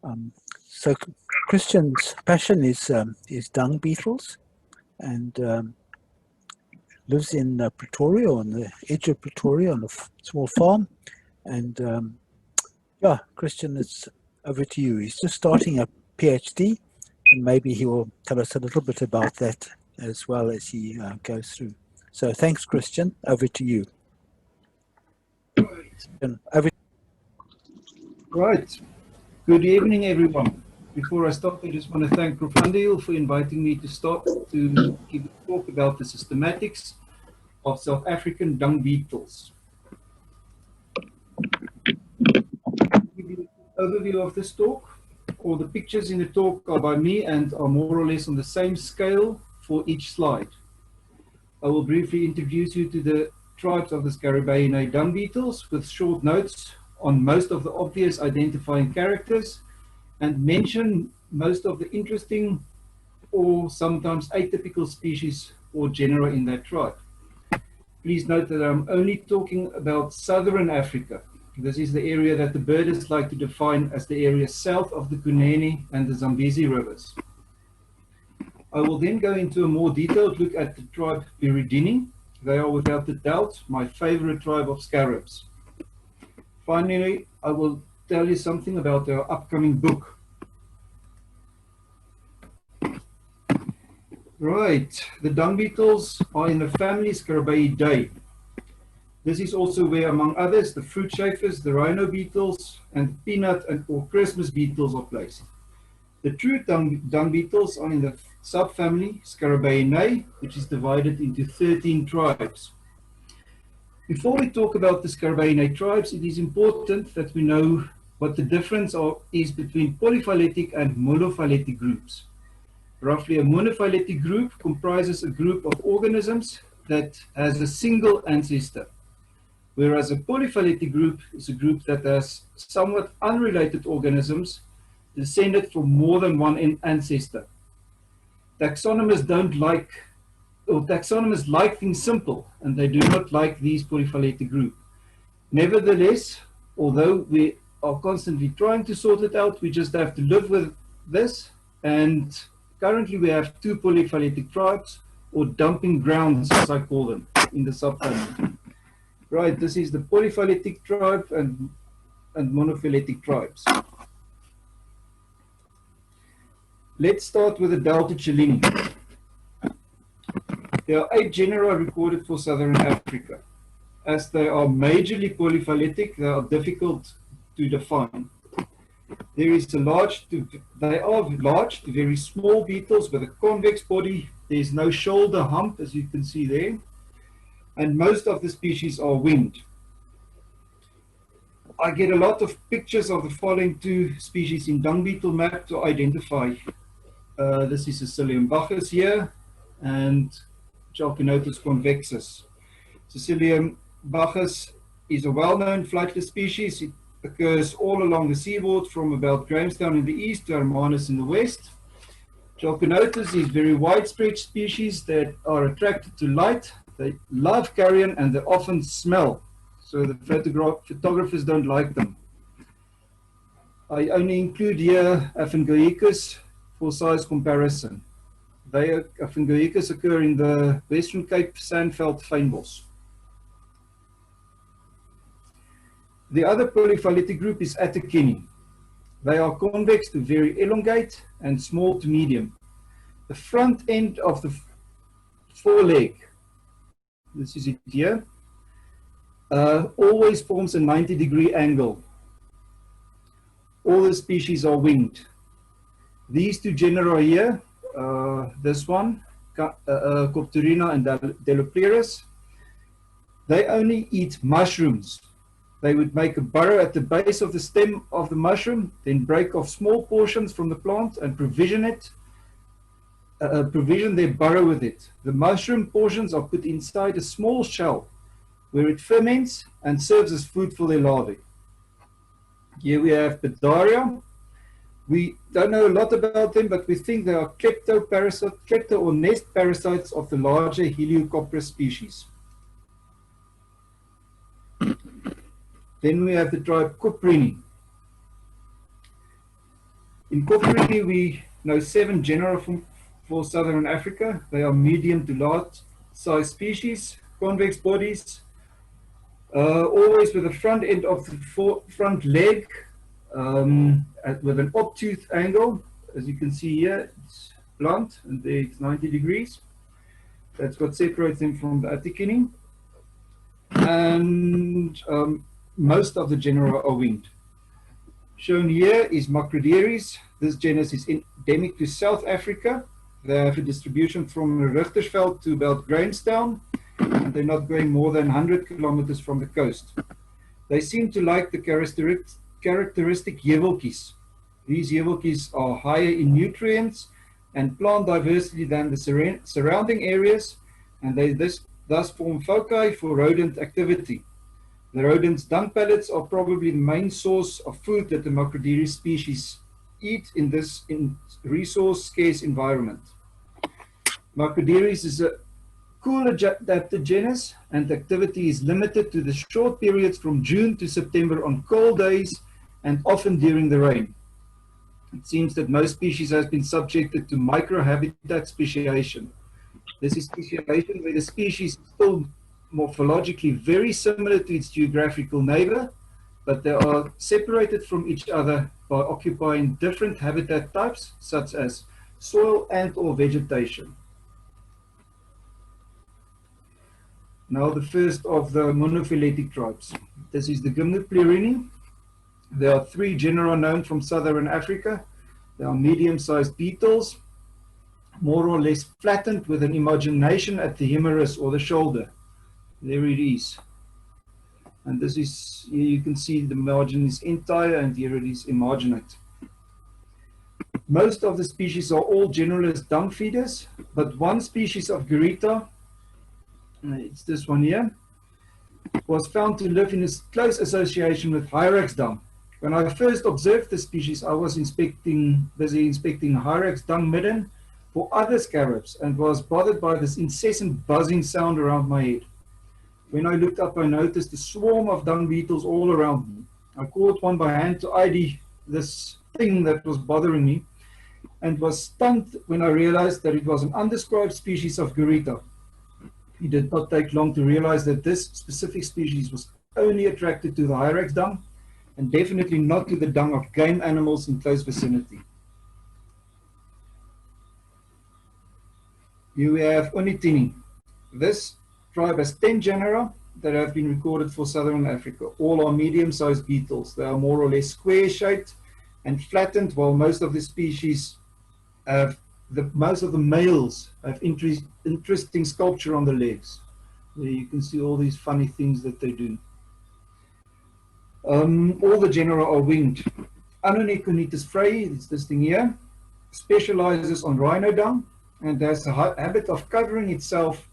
Um, so Christian's passion is dung beetles, and lives in Pretoria, on the edge of Pretoria, on a small farm. And yeah, Christian, it's over to you. He's just starting a PhD, and maybe he will tell us a little bit about that as well as he goes through. So thanks, Christian. Over to you. Right. Good evening, everyone. Before I start, I just want to thank Profandil for inviting me to start to give a talk about the systematics of South African dung beetles. Give you an overview of this talk. All the pictures in the talk are by me and are more or less on the same scale for each slide. I will briefly introduce you to the tribes of the Skara Bayini dung beetles with short notes on most of the obvious identifying characters, and mention most of the interesting or sometimes atypical species or genera in that tribe. Please note that I'm only talking about southern Africa. This is the area that the birders like to define as the area south of the Kunene and the Zambezi rivers. I will then go into a more detailed look at the tribe Beridini. They are without a doubt my favorite tribe of scarabs. Finally, I will tell you something about our upcoming book. Right, the dung beetles are in the family Scarabaeidae. This is also where, among others, the fruit chafers, the rhino beetles, and the peanut or Christmas beetles are placed. The true dung beetles are in the subfamily Scarabaeinae, which is divided into 13 tribes. Before we talk about the Scarabaeinae tribes, it is important that we know what the difference is between polyphyletic and monophyletic groups. Roughly, a monophyletic group comprises a group of organisms that has a single ancestor, whereas a polyphyletic group is a group that has somewhat unrelated organisms descended from more than one ancestor. Taxonomists taxonomists like things simple, and they do not like these polyphyletic groups. Nevertheless, although we are constantly trying to sort it out, we just have to live with this. And currently we have two polyphyletic tribes, or dumping grounds as I call them, in the subfamily. Right, this is the polyphyletic tribe and monophyletic tribes. Let's start with the Dungbeetles. There are 8 genera recorded for southern Africa. As they are majorly polyphyletic, they are difficult to define. They are large to very small beetles with a convex body. There is no shoulder hump, as you can see there, and most of the species are winged. I get a lot of pictures of the following 2 species in dung beetle map to identify. This is Cecilium bacchus here, and Chalconotus convexus. Cecilium bacchus is a well-known flightless species. It occurs all along the seaboard from about Grahamstown in the east to Hermanus in the west. Chalconotus is very widespread species that are attracted to light. They love carrion and they often smell, so the photographers don't like them. I only include here Aphangoicus for size comparison. Aphangoicus occur in the Western Cape sandveld fynbos. The other polyphyletic group is Attekini. They are convex to very elongate and small to medium. The front end of the foreleg, this is it here, always forms a 90-degree angle. All the species are winged. These 2 genera here, this one, Coptorina and Deloplerus, they only eat mushrooms. They would make a burrow at the base of the stem of the mushroom, then break off small portions from the plant and provision their burrow with it. The mushroom portions are put inside a small shell where it ferments and serves as food for their larvae. Here we have Padaria. We don't know a lot about them, but we think they are klepto or nest parasites of the larger Heliocopterus species. Then we have the tribe Epirini. In Epirini, we know 7 genera for southern Africa. They are medium to large size species, convex bodies, always with the front end of the front leg with an obtuse angle. As you can see here, it's blunt and there it's 90 degrees. That's what separates them from the Epirini. And most of the genera are winged. Shown here is Macroderies. This genus is endemic to South Africa. They have a distribution from Richtersveld to about Grahamstown, and they're not going more than 100 kilometers from the coast. They seem to like the characteristic jeveltjies. These jeveltjies are higher in nutrients and plant diversity than the surrounding areas, and they thus form foci for rodent activity. The rodents' dung pellets are probably the main source of food that the Macroderies species eat in this resource-scarce environment. Macroderies is a cool adapted genus, and activity is limited to the short periods from June to September on cold days and often during the rain. It seems that most species have been subjected to microhabitat speciation. This is speciation where the species is still morphologically very similar to its geographical neighbor, but they are separated from each other by occupying different habitat types, such as soil and/or vegetation. Now the first of the monophyletic tribes. This is the Gumnuclearini. There are 3 genera known from southern Africa. They are medium-sized beetles, more or less flattened with an emargination at the humerus or the shoulder. There it is. And this is, here you can see the margin is entire and here it is emarginate. Most of the species are all generalist dung feeders, but one species of Gurita, it's this one here, was found to live in a close association with hyrax dung. When I first observed the species, I was busy inspecting hyrax dung midden for other scarabs and was bothered by this incessant buzzing sound around my head. When I looked up, I noticed a swarm of dung beetles all around me. I caught one by hand to ID this thing that was bothering me and was stunned when I realized that it was an undescribed species of Gurita. It did not take long to realize that this specific species was only attracted to the hyrax dung and definitely not to the dung of game animals in close vicinity. Here we have Untitled. This tribe has 10 genera that have been recorded for southern Africa. All are medium-sized beetles. They are more or less square-shaped and flattened, while most of the species have, most of the males have interesting sculpture on the legs. There you can see all these funny things that they do. All the genera are winged. Untitled Frey, it's this thing here, specializes on rhino dung and has a habit of covering itself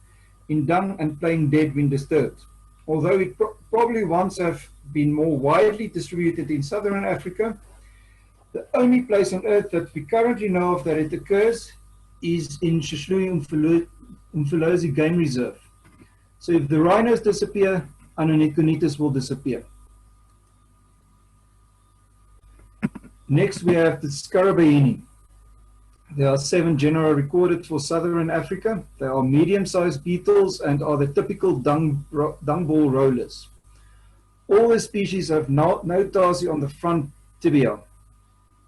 in dung and playing dead when disturbed. Although it probably once have been more widely distributed in southern Africa, the only place on earth that we currently know of that it occurs is in Umfolozi Game Reserve. So if the rhinos disappear, Untitled will disappear. Next we have the Skara Bayini. There are 7 genera recorded for southern Africa. They are medium-sized beetles and are the typical dung ball rollers. All the species have no tarsi on the front tibia.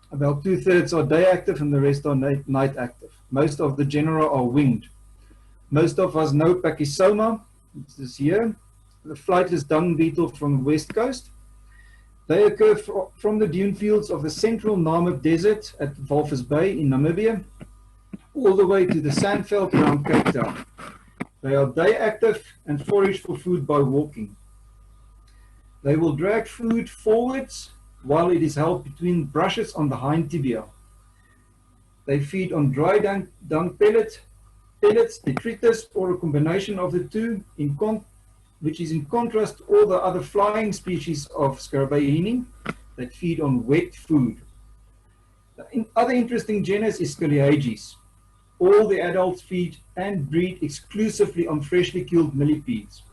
About 2/3 are day active and the rest are night active. Most of the genera are winged. Most of us know Pachyssoma, it's this here, the flightless dung beetle from the west coast. They occur from the dune fields of the central Namib Desert at Walvis Bay in Namibia, all the way to the sandveld around Cape Town. They are day active and forage for food by walking. They will drag food forwards while it is held between brushes on the hind tibia. They feed on dry dung pellets, detritus, or a combination of the two, which is in contrast to all the other flying species of Skara Bayini that feed on wet food. The other interesting genus is Scoliages. All the adults feed and breed exclusively on freshly killed millipedes.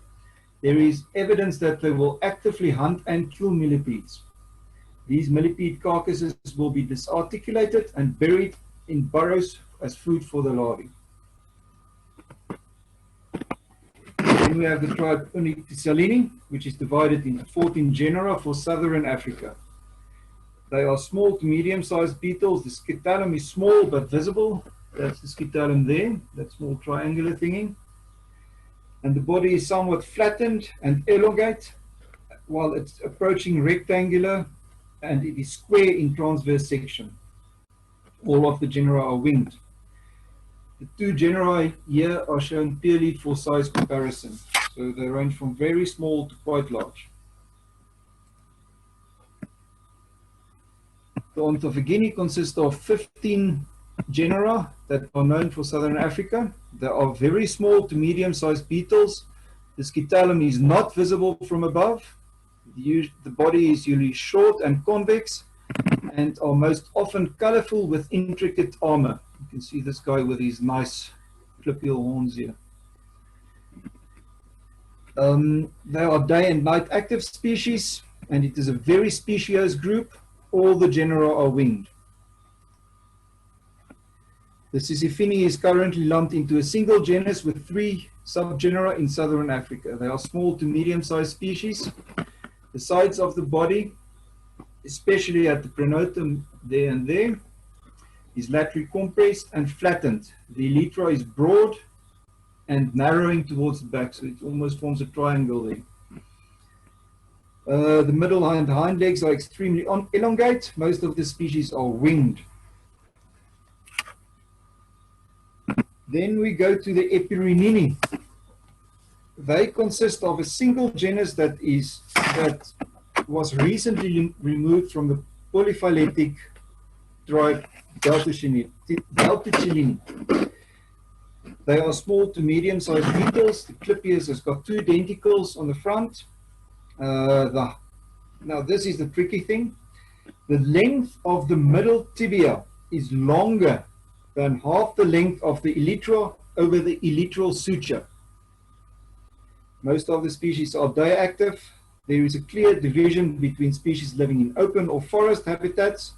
There is evidence that they will actively hunt and kill millipedes. These millipede carcasses will be disarticulated and buried in burrows as food for the larvae. Then we have the tribe Untitled, which is divided into 14 genera for southern Africa. They are small to medium-sized beetles. The scutellum is small but visible. That's the scutellum there, that small triangular thingy. And the body is somewhat flattened and elongate, while it's approaching rectangular, and it is square in transverse section. All of the genera are winged. The two genera here are shown purely for size comparison. So they range from very small to quite large. The Ontophagini consists of 15 genera that are known for southern Africa. They are very small to medium-sized beetles. The scutellum is not visible from above. The body is usually short and convex and are most often colorful with intricate armor. You can see this guy with these nice clipial horns here. They are day and night active species, and it is a very speciose group. All the genera are winged. The Sisyphini is currently lumped into a single genus with 3 subgenera in southern Africa. They are small to medium-sized species. The sides of the body, especially at the pronotum there and there, is laterally compressed and flattened. The elytra is broad and narrowing towards the back, so it almost forms a triangle there. The middle and hind legs are extremely elongate. Most of the species are winged. Then we go to the Epirini. They consist of a single genus that was recently removed from the polyphyletic tribe Deltochelini. They are small to medium-sized beetles. The clipius has got 2 denticles on the front. Now this is the tricky thing. The length of the middle tibia is longer than half the length of the elytra over the elytral suture. Most of the species are day active. There is a clear division between species living in open or forest habitats.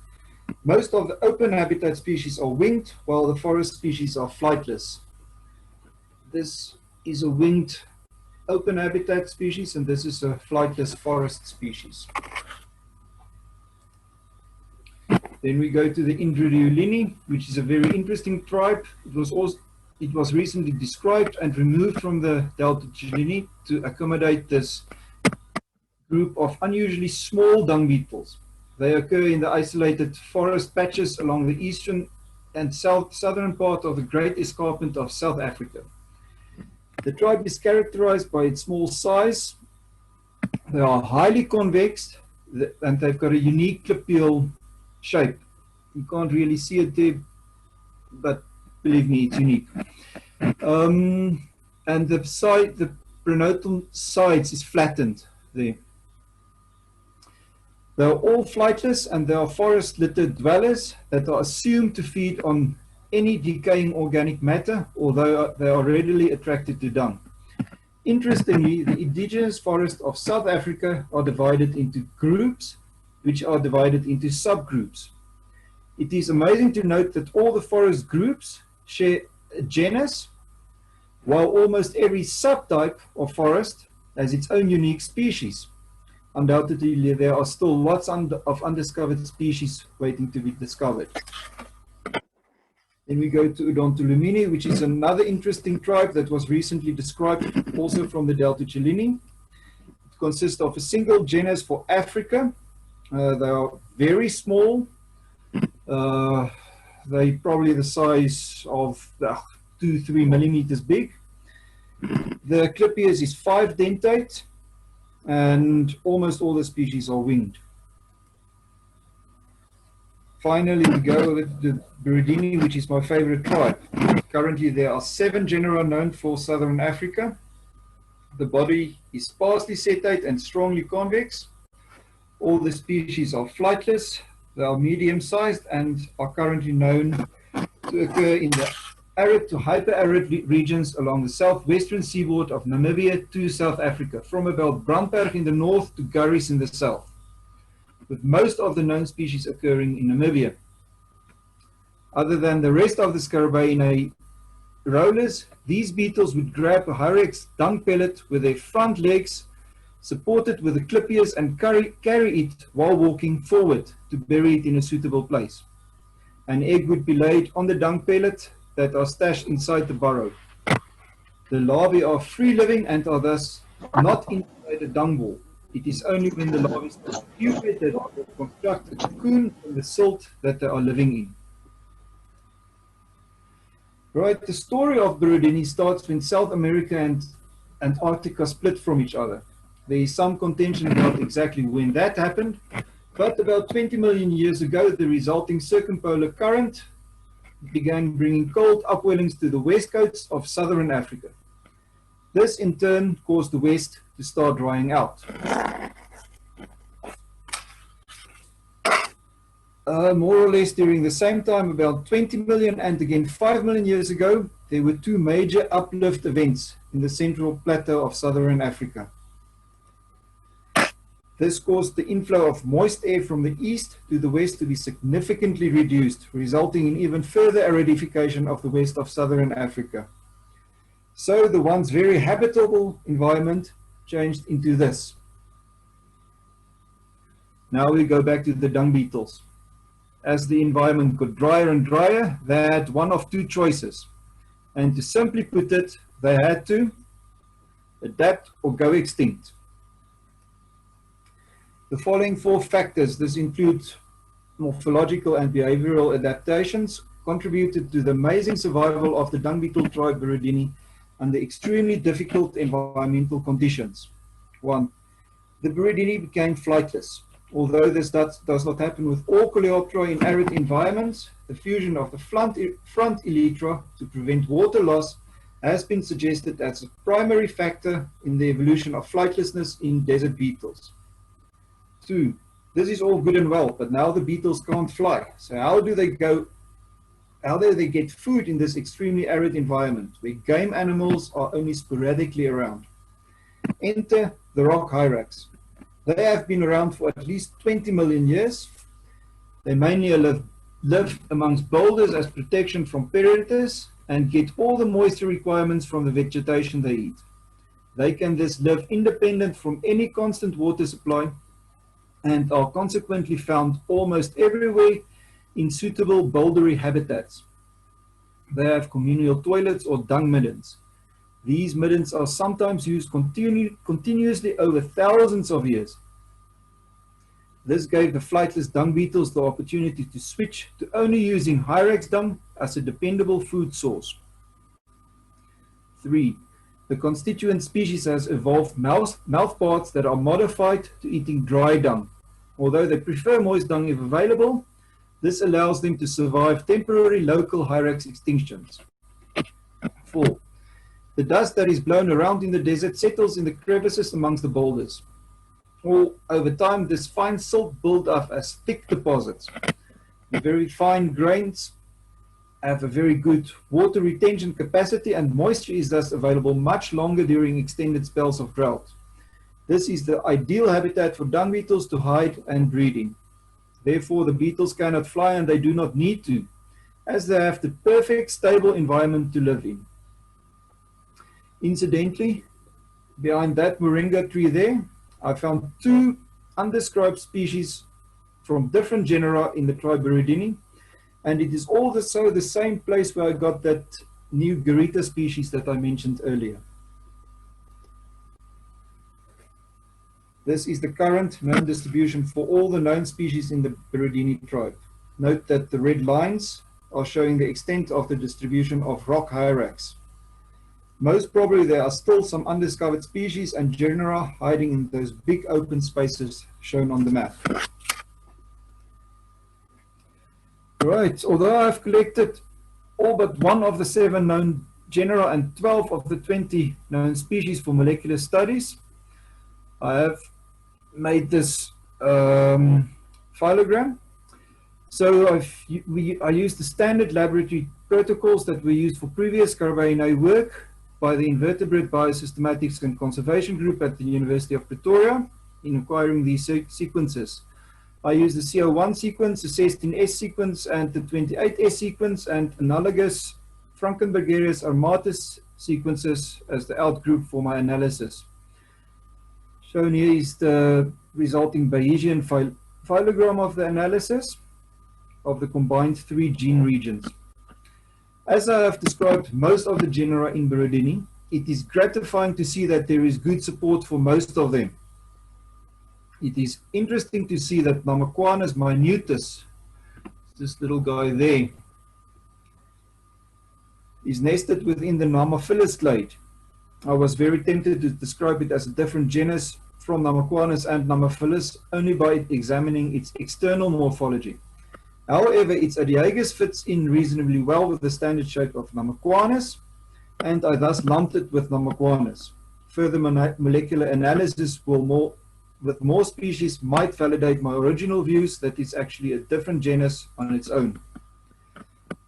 Most of the open habitat species are winged, while the forest species are flightless. This is a winged open habitat species, and this is a flightless forest species. Then we go to the Beridini, which is a very interesting tribe. It was recently described and removed from the Deltochelini to accommodate this group of unusually small dung beetles. They occur in the isolated forest patches along the eastern and southern part of the Great Escarpment of South Africa. The tribe is characterized by its small size. They are highly convex, and they've got a unique clipial shape. You can't really see it there, but believe me, it's unique. And the pronotal sides is flattened there. They are all flightless, and they are forest litter dwellers that are assumed to feed on any decaying organic matter, although they are readily attracted to dung. Interestingly, the indigenous forests of South Africa are divided into groups, which are divided into subgroups. It is amazing to note that all the forest groups share a genus, while almost every subtype of forest has its own unique species. Undoubtedly, there are still lots of undiscovered species waiting to be discovered. Then we go to Odontolumini, which is another interesting tribe that was recently described also from the Deltochelini. It consists of a single genus for Africa. They are very small. They're probably the size of 2-3 millimeters big. The clipius is 5 dentate, and almost all the species are winged. Finally, we go with the Beridini, which is my favorite tribe. Currently, there are 7 genera known for southern Africa. The body is sparsely settate and strongly convex. All the species are flightless. They are medium-sized and are currently known to occur in the arid to hyper-arid regions along the southwestern seaboard of Namibia to South Africa, from about Brandberg in the north to Garries in the south. with most of the known species occurring in Namibia. Other than the rest of the Skara Bayini rollers, these beetles would grab a hyrax dung pellet with their front legs supported with the clippiers and carry it while walking forward to bury it in a suitable place. An egg would be laid on the dung pellet that are stashed inside the burrow. The larvae are free-living and are thus not inside a dung ball. It is only when the larvae start to pupate that they construct a cocoon from the silt that they are living in. Right, the story of Beridini starts when South America and Antarctica split from each other. There is some contention about exactly when that happened, but about 20 million years ago, the resulting circumpolar current began bringing cold upwellings to the west coast of southern Africa. This in turn caused the west to start drying out. More or less during the same time, about 20 million and again 5 million years ago, there were two major uplift events in the central plateau of southern Africa. This caused the inflow of moist air from the east to the west to be significantly reduced, resulting in even further aridification of the west of southern Africa. So the once very habitable environment changed into this. Now we go back to the dung beetles. As the environment got drier and drier, they had one of two choices. And to simply put it, they had to adapt or go extinct. The following four factors, this includes morphological and behavioral adaptations, contributed to the amazing survival of the dung beetle tribe Beridini under extremely difficult environmental conditions. 1. The Beridini became flightless. Although this does not happen with all coleoptera in arid environments, the fusion of the front elytra to prevent water loss has been suggested as a primary factor in the evolution of flightlessness in desert beetles. 2. This is all good and well, but now the beetles can't fly. So how do they get food in this extremely arid environment where game animals are only sporadically around? Enter the rock hyrax. They have been around for at least 20 million years. They mainly live amongst boulders as protection from predators and get all the moisture requirements from the vegetation they eat. They can thus live independent from any constant water supply and are consequently found almost everywhere in suitable bouldery habitats. They have communal toilets or dung middens. These middens are sometimes used continuously over thousands of years. This gave the flightless dung beetles the opportunity to switch to only using hyrax dung as a dependable food source. 3. The constituent species has evolved mouth parts that are modified to eating dry dung. Although they prefer moist dung if available, this allows them to survive temporary local hyrax extinctions. 4. The dust that is blown around in the desert settles in the crevices amongst the boulders. Over time, this fine silt builds up as thick deposits. The very fine grains have a very good water retention capacity, and moisture is thus available much longer during extended spells of drought. This is the ideal habitat for dung beetles to hide and breed in. Therefore, the beetles cannot fly, and they do not need to, as they have the perfect stable environment to live in. Incidentally, behind that moringa tree there, I found two undescribed species from different genera in the tribe Beridini, and it is also the same place where I got that new Garita species that I mentioned earlier. This is the current known distribution for all the known species in the Beridini tribe. Note that the red lines are showing the extent of the distribution of rock hyrax. Most probably there are still some undiscovered species and genera hiding in those big open spaces shown on the map. Right, although I've collected all but one of the 7 known genera and 12 of the 20 known species for molecular studies, I have made this phylogram. So I used the standard laboratory protocols that were used for previous Skara Bayini work by the Invertebrate Biosystematics and Conservation Group at the University of Pretoria in acquiring these sequences. I use the CO1 sequence, the 16S sequence, and the 28S sequence, and analogous Frankenbergerius armatus sequences as the outgroup for my analysis. Shown here is the resulting Bayesian phylogram of the analysis of the combined 3 gene regions. As I have described most of the genera in Beridini, it is gratifying to see that there is good support for most of them. It is interesting to see that Namaquanus minutus, this little guy there, is nested within the Namaphilus clade. I was very tempted to describe it as a different genus from Namaquanus and Namaphilus only by examining its external morphology. However, its adiagus fits in reasonably well with the standard shape of Namaquanus, and I thus lumped it with Namaquanus. Further molecular analysis with more species might validate my original views that it's actually a different genus on its own.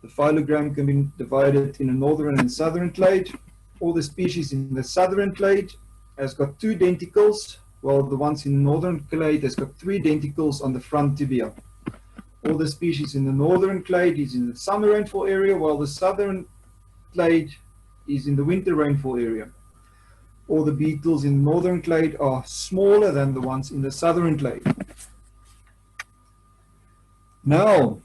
The phylogram can be divided in a northern and southern clade. All the species in the southern clade has got 2 denticles, while the ones in the northern clade has got 3 denticles on the front tibia. All the species in the northern clade is in the summer rainfall area, while the southern clade is in the winter rainfall area. All the beetles in the northern clade are smaller than the ones in the southern clade. Now,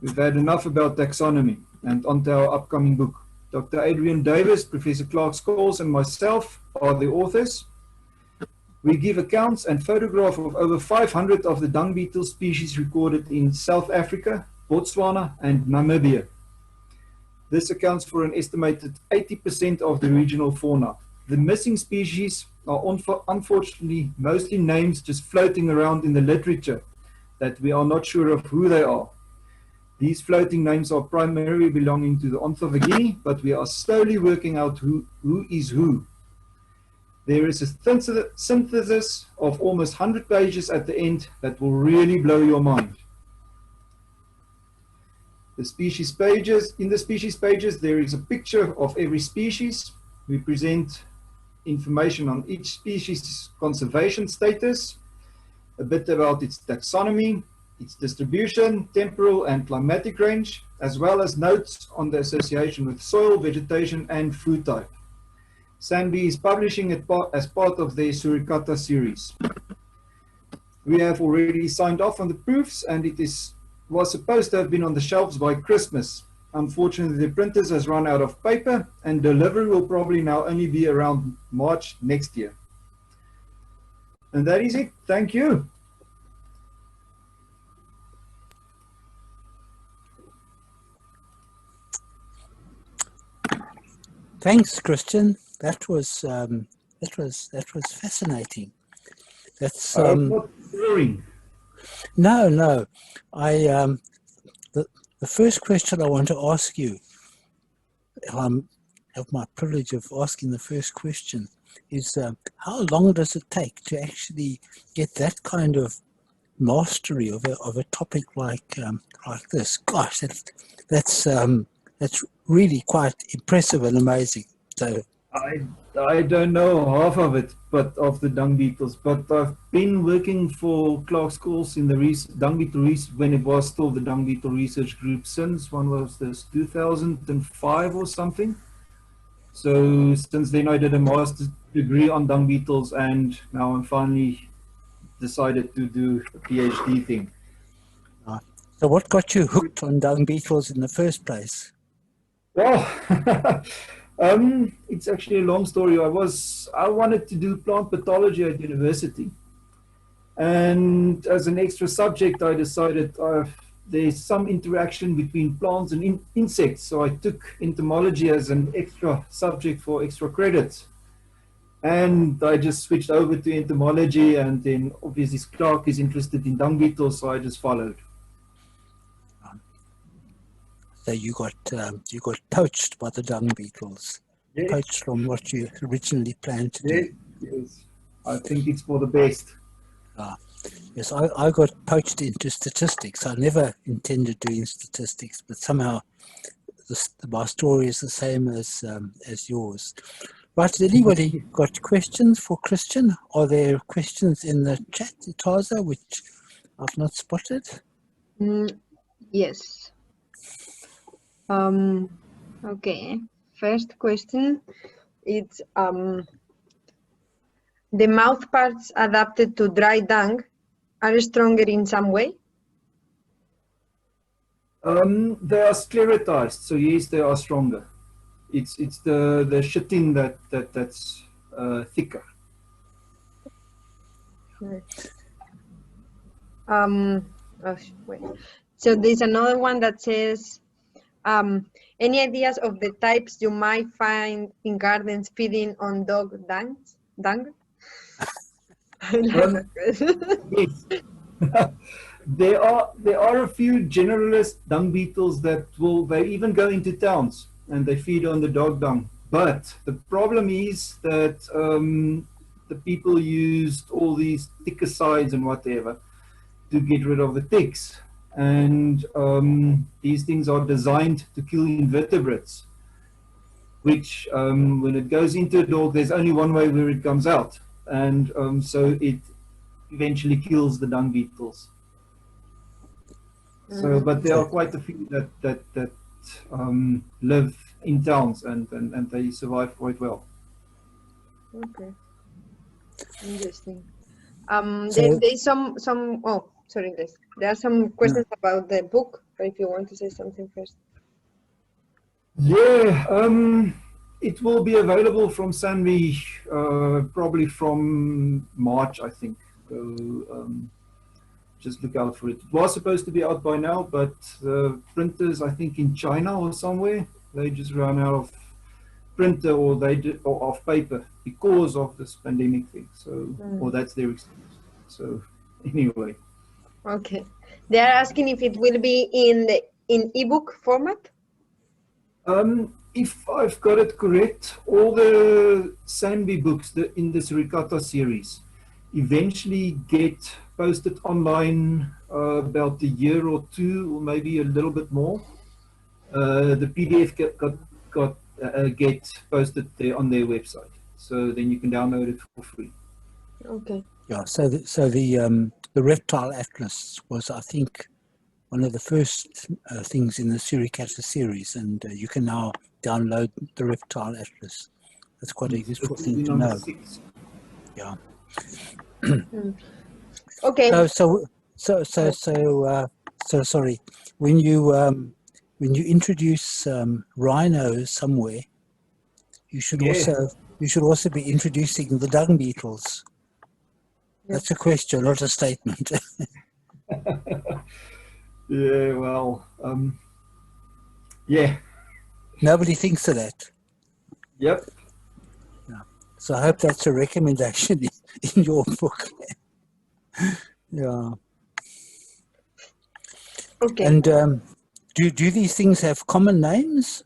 we've had enough about taxonomy, and on to our upcoming book. Dr. Adrian Davis, Professor Clark Scholes, and myself are the authors. We give accounts and photographs of over 500 of the dung beetle species recorded in South Africa, Botswana, and Namibia. This accounts for an estimated 80% of the regional fauna. The missing species are unfortunately mostly names just floating around in the literature that we are not sure of who they are. These floating names are primarily belonging to the Ornithophagidae, but we are slowly working out who is who. There is a synthesis of almost 100 pages at the end that will really blow your mind. The species pages, in the species pages, there is a picture of every species. We present information on each species' conservation status, a bit about its taxonomy, its distribution, temporal and climatic range, as well as notes on the association with soil, vegetation, and food type. SANBI is publishing it as part of their Suricata series. We have already signed off on the proofs, and it was supposed to have been on the shelves by Christmas. Unfortunately, the printers has run out of paper, and delivery will probably now only be around March next year. And that is it. Thank you. Thanks, Christian. That was fascinating. That's not boring. No. The first question I want to ask you, I have my privilege of asking the first question, is how long does it take to actually get that kind of mastery of a topic like this? Gosh, that's really quite impressive and amazing. So I don't know half of it, but of the dung beetles. But I've been working for Clark Scholes in the dung beetle research when it was still the dung beetle research group since, when was this, 2005 or something. So since then I did a master's degree on dung beetles, and now I'm finally decided to do a PhD thing. So what got you hooked on dung beetles in the first place? Well, it's actually a long story. I wanted to do plant pathology at university, and as an extra subject I decided there's some interaction between plants and insects, so I took entomology as an extra subject for extra credits, and I just switched over to entomology, and then obviously Clark is interested in dung beetles, so I just followed. So you got poached by the dung beetles. Yes. Poached from what you originally planned to do. Yes, I think it's for the best. Yes, I got poached into statistics. I never intended doing statistics, but somehow my story is the same as yours. Right, has anybody got questions for Christian? Are there questions in the chat, Taza, which I've not spotted. Yes. Okay. First question. It's the mouth parts adapted to dry dung are stronger in some way. They are sclerotized, so yes, they are stronger. It's the shitting that's thicker. Oh, wait. So there's another one that says, any ideas of the types you might find in gardens feeding on dog dung? I like that question. Yes. There are a few generalist dung beetles that they even go into towns and they feed on the dog dung. But the problem is that the people used all these thickercides and whatever to get rid of the ticks. And these things are designed to kill invertebrates, which when it goes into a dog, there's only one way where it comes out. And so it eventually kills the dung beetles. So, but there are quite a few that live in towns and they survive quite well. Okay. Interesting. So- There's some. Oh, sorry, Grace. There are some questions about the book. If you want to say something first. Yeah, it will be available from SANBI probably from March, I think. So just look out for it. It was supposed to be out by now, but the printers, I think in China or somewhere, they just ran out of printer or of paper because of this pandemic thing. So, or that's their excuse. So, anyway. Okay. They are asking if it will be in ebook format. If I've got it correct, all the SANBI books in the Suricata series eventually get posted online about a year or two, or maybe a little bit more. The PDF get posted there on their website, so then you can download it for free. Okay. Yeah, so the reptile atlas was, I think, one of the first things in the Suricata series, and you can now download the reptile atlas. That's quite a useful thing to know. 6. Yeah. Okay. So sorry. When you introduce rhinos somewhere, you should also be introducing the dung beetles. That's a question, not a statement. Yeah, well, yeah. Nobody thinks of that. Yep. Yeah. So I hope that's a recommendation in your book. Yeah. Okay. And do these things have common names?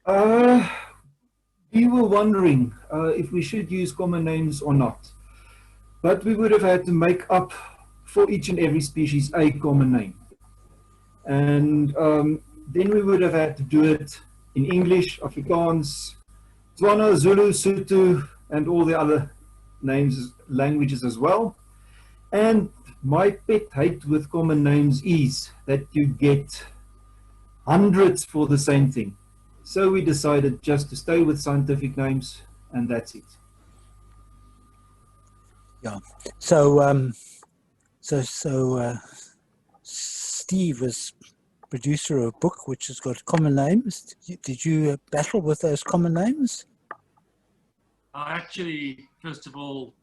We were wondering if we should use common names or not. But we would have had to make up for each and every species a common name. And then we would have had to do it in English, Afrikaans, Tswana, Zulu, Sotho, and all the other languages as well. And my pet hate with common names is that you get hundreds for the same thing. So we decided just to stay with scientific names, and that's it. Yeah. So Steve was producer of a book which has got common names. Did you battle with those common names? I actually, first of all,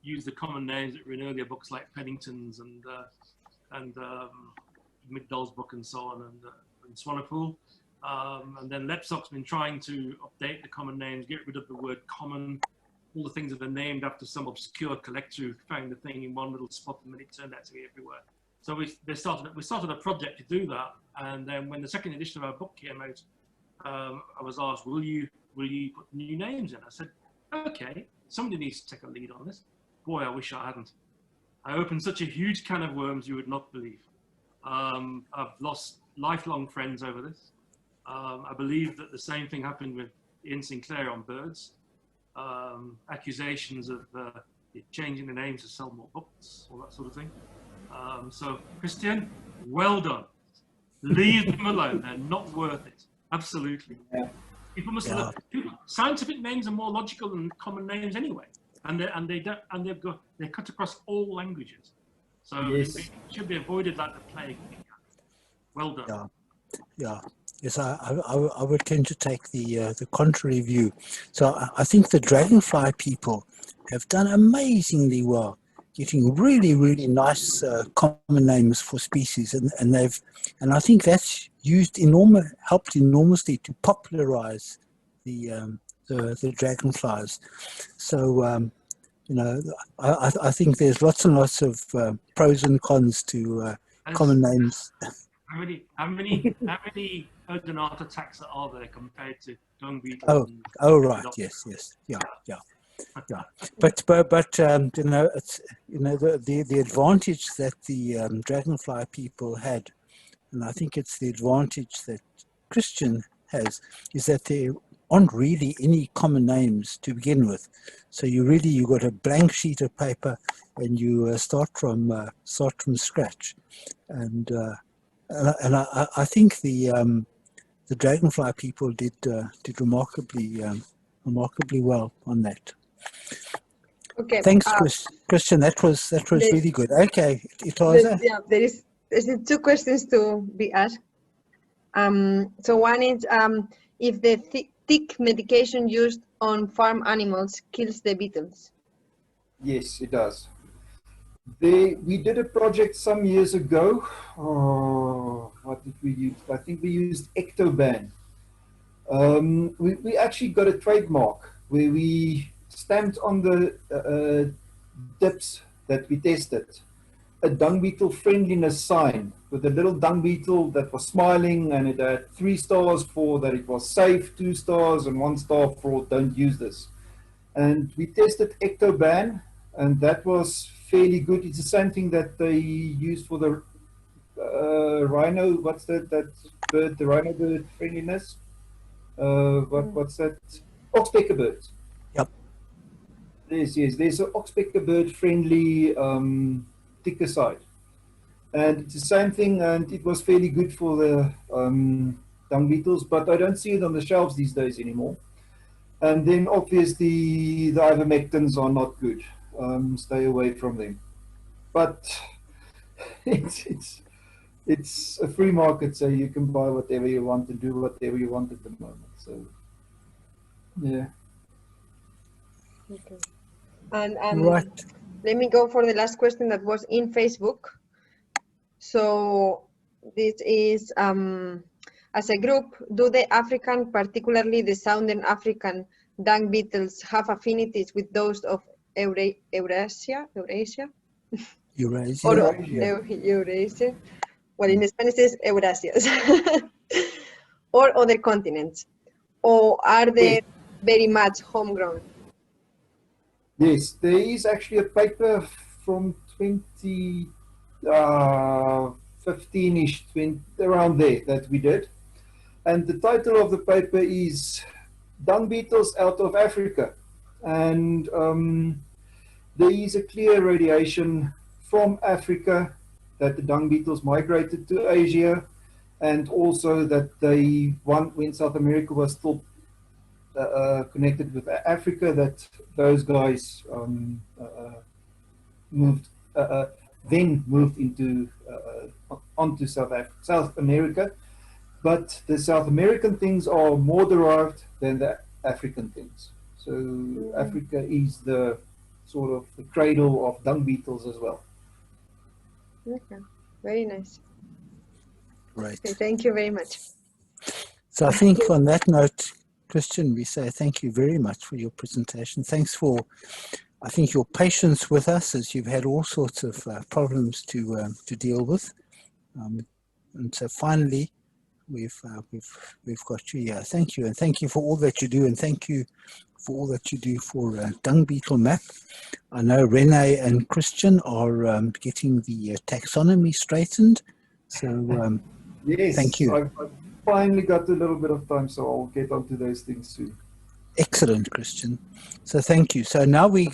used the common names that were in earlier books like Pennington's and Migdal's book and so on, and Swanepoel. And then Lepsock's been trying to update the common names, get rid of the word common, all the things that are named after some obscure collector who found the thing in one little spot and then it turned out to be everywhere. So we started a project to do that, and then when the second edition of our book came out, I was asked, will you put new names in? I said, okay, somebody needs to take a lead on this. Boy, I wish I hadn't. I opened such a huge can of worms you would not believe. I've lost lifelong friends over this. I believe that the same thing happened with Ian Sinclair on birds. Accusations of you're changing the names to sell more books, all that sort of thing. So Christian, well done. Leave them alone. They're not worth it. Absolutely. Yeah. People must look. Scientific names are more logical than common names anyway, and they cut across all languages. So Yes. it should be avoided like the plague. Well done. Yeah. Yes, I would tend to take the contrary view. So I think the dragonfly people have done amazingly well, getting really, really nice common names for species, and I think that's helped enormously to popularize the dragonflies. So I think there's lots and lots of pros and cons to common names. How many Odonata taxa are there compared to dung beetles? Oh, right. Yes. Yeah. But it's the advantage that the dragonfly people had, and I think it's the advantage that Christian has, is that there aren't really any common names to begin with. So you got a blank sheet of paper, and you start from scratch, and I think the dragonfly people did remarkably well on that. Okay. Thanks, Christian. That was really good. Okay, Itaza. There's 2 questions to be asked. So one is if the tick medication used on farm animals kills the beetles. Yes, it does. We did a project some years ago. What did we use? I think we used Ectoban. We actually got a trademark where we stamped on the dips that we tested a dung beetle friendliness sign with a little dung beetle that was smiling, and it had 3 stars for that it was safe, 2 stars, and 1 star for don't use this. And we tested Ectoban, and that was fairly good. It's the same thing that they use for the rhino. What's that bird? The rhino bird friendliness. What's that? Oxpecker birds. Yep. There's an oxpecker bird friendly ticicide, and it's the same thing. And it was fairly good for the dung beetles, but I don't see it on the shelves these days anymore. And then obviously the ivermectins are not good. Stay away from them. But it's a free market, so you can buy whatever you want and do whatever you want at the moment. So yeah. Okay. And Right. let me go for the last question that was in Facebook. So this is as a group, do the African, particularly the Southern African dung beetles, have affinities with those of Eurasia? Or Eurasia. Well, in Spanish it's Eurasias. Or other continents? Or are they very much homegrown? Yes, there is actually a paper from 2015-ish, around there, that we did. And the title of the paper is Dung Beetles Out of Africa. And there is a clear radiation from Africa that the dung beetles migrated to Asia, and also that when South America was still connected with Africa, that those guys moved into onto South America. But the South American things are more derived than the African things. So Africa is the sort of the cradle of dung beetles as well. Okay, very nice. Right. Okay, thank you very much. So I think on that note, Christian, we say thank you very much for your presentation. Thanks for, I think, your patience with us, as you've had all sorts of problems to deal with. And so finally, we've got you here. Thank you, and thank you for all that you do, and thank you for all that you do for Dung Beetle Map. I know Renee and Christian are getting the taxonomy straightened. So yes, thank you. I've finally got a little bit of time, so I'll get onto those things soon. Excellent, Christian. So thank you. So now we